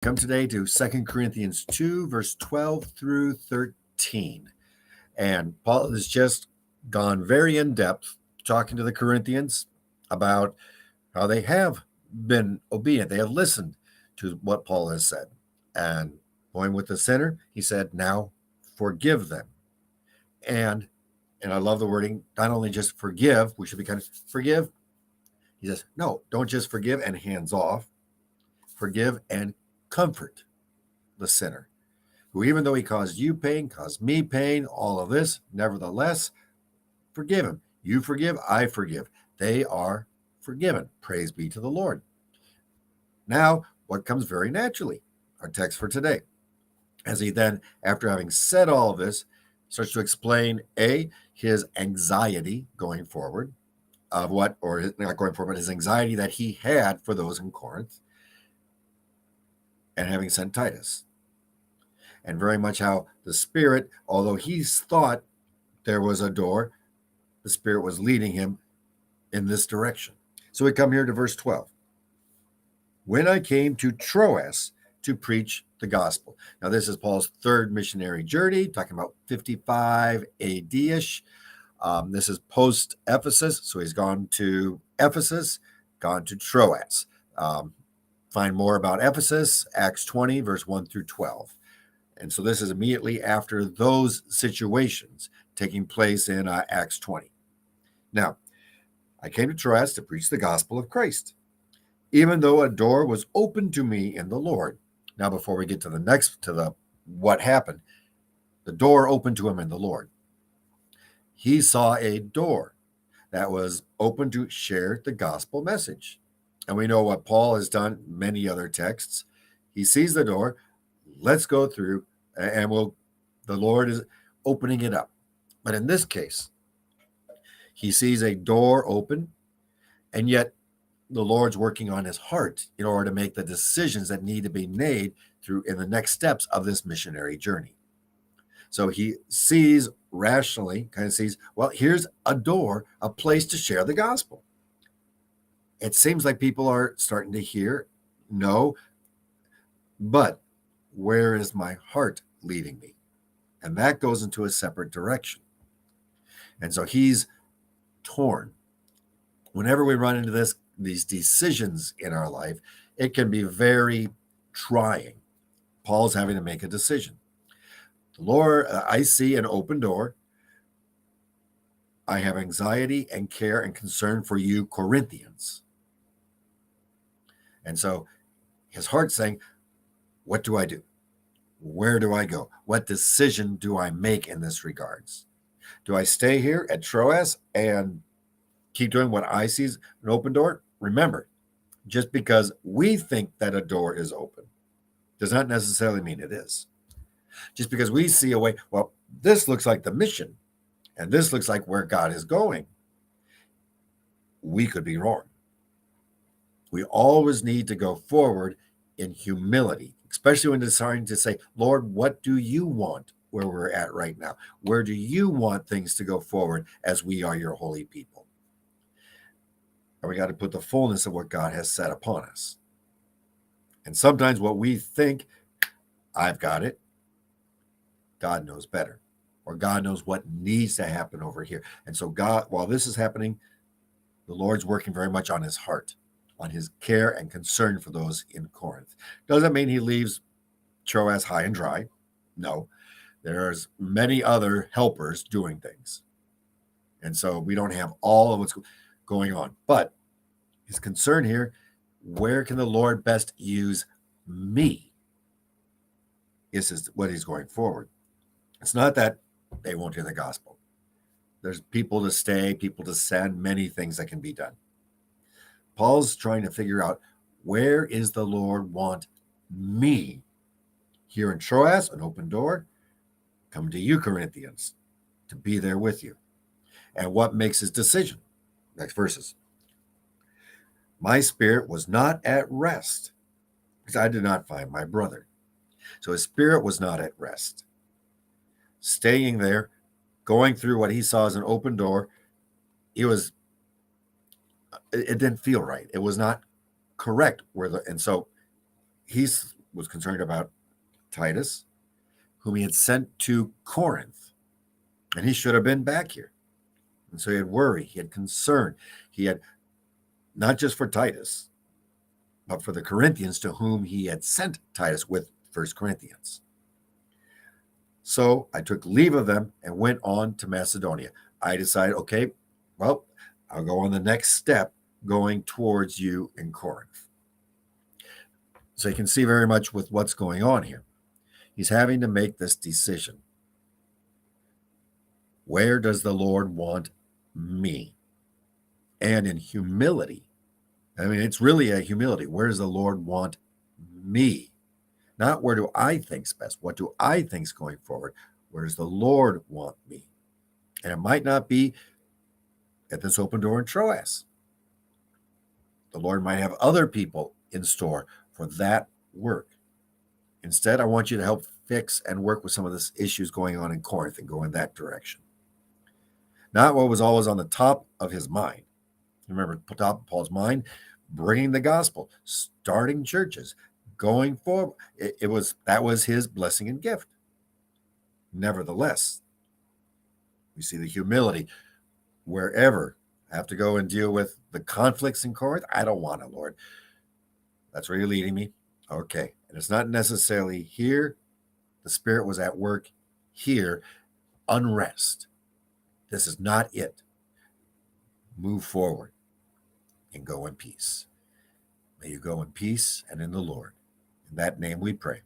Come today to 2 Corinthians 2, verse 12 through 13. And Paul has just gone very in depth talking to the Corinthians about how they have been obedient. They have listened to what Paul has said. And going with the sinner, he said, now forgive them. And I love the wording, not only just forgive, we should be kind of forgive. He says, no, don't just forgive and hands off. Forgive and comfort the sinner, who even though he caused you pain, caused me pain, all of this, nevertheless, forgive him. You forgive, I forgive. They are forgiven. Praise be to the Lord. Now, what comes very naturally? Our text for today. As he then, after having said all of this, starts to explain his anxiety going forward, of what, or not going forward, but his anxiety that he had for those in Corinth, and having sent Titus. And very much how the Spirit, although he thought there was a door, the Spirit was leading him in this direction. So we come here to verse 12. When I came to Troas to preach the gospel. Now, this is Paul's third missionary journey, talking about 55 AD-ish. This is post-Ephesus, so he's gone to Ephesus, gone to Troas. Find more about Ephesus, Acts 20, verse 1 through 12. And so this is immediately after those situations taking place in Acts 20. Now, I came to Troas to preach the gospel of Christ, even though a door was opened to me in the Lord. Now, before we get to what happened, the door opened to him in the Lord. He saw a door that was open to share the gospel message. And we know what Paul has done in many other texts. He sees the door. Let's go through, and the Lord is opening it up. But in this case, he sees a door open, and yet the Lord's working on his heart in order to make the decisions that need to be made in the next steps of this missionary journey. So he sees rationally, well, here's a door, a place to share the gospel. It seems like people are starting to hear, no, but where is my heart leading me? And that goes into a separate direction. And so he's torn. Whenever we run into these decisions in our life, it can be very trying. Paul's having to make a decision. The Lord, I see an open door. I have anxiety and care and concern for you, Corinthians. And so his heart's saying, what do I do? Where do I go? What decision do I make in this regards? Do I stay here at Troas and keep doing what I see as an open door? Remember, just because we think that a door is open does not necessarily mean it is. Just because we see a way, well, this looks like the mission, and this looks like where God is going, we could be wrong. We always need to go forward in humility, especially when deciding to say, Lord, what do you want where we're at right now? Where do you want things to go forward as we are your holy people? And we got to put the fullness of what God has set upon us. And sometimes what we think, I've got it, God knows better, or God knows what needs to happen over here. And so God, while this is happening, the Lord's working very much on his heart, on his care and concern for those in Corinth. Doesn't mean he leaves Troas high and dry. No, there's many other helpers doing things. And so we don't have all of what's going on. But his concern here, where can the Lord best use me? This is what he's going forward. It's not that they won't hear the gospel. There's people to stay, people to send, many things that can be done. Paul's trying to figure out, where is the Lord want me? Here in Troas, an open door, come to you, Corinthians, to be there with you. And what makes his decision? Next verses. My spirit was not at rest because I did not find my brother. So his spirit was not at rest. Staying there, going through what he saw as an open door, it didn't feel right. It was not correct. And so he's was concerned about Titus, whom he had sent to Corinth. And he should have been back here. And so he had worry, he had concern. He had not just for Titus, but for the Corinthians to whom he had sent Titus with 1 Corinthians. So I took leave of them and went on to Macedonia. I decided, okay, well, I'll go on the next step going towards you in Corinth. So you can see very much with what's going on here. He's having to make this decision. Where does the Lord want me? And in humility, I mean, it's really a humility. Where does the Lord want me? Not where do I think's best? What do I think's going forward? Where does the Lord want me? And it might not be at this open door in Troas. The Lord might have other people in store for that work. Instead, I want you to help fix and work with some of the issues going on in Corinth and go in that direction. Not what was always on the top of his mind. Remember, top of Paul's mind, bringing the gospel, starting churches, going forward. That was his blessing and gift. Nevertheless, we see the humility wherever I have to go and deal with the conflicts in Corinth. I don't want it, Lord. That's where you're leading me. Okay. And it's not necessarily here. The Spirit was at work here. Unrest. This is not it. Move forward and go in peace. May you go in peace and in the Lord. In that name we pray.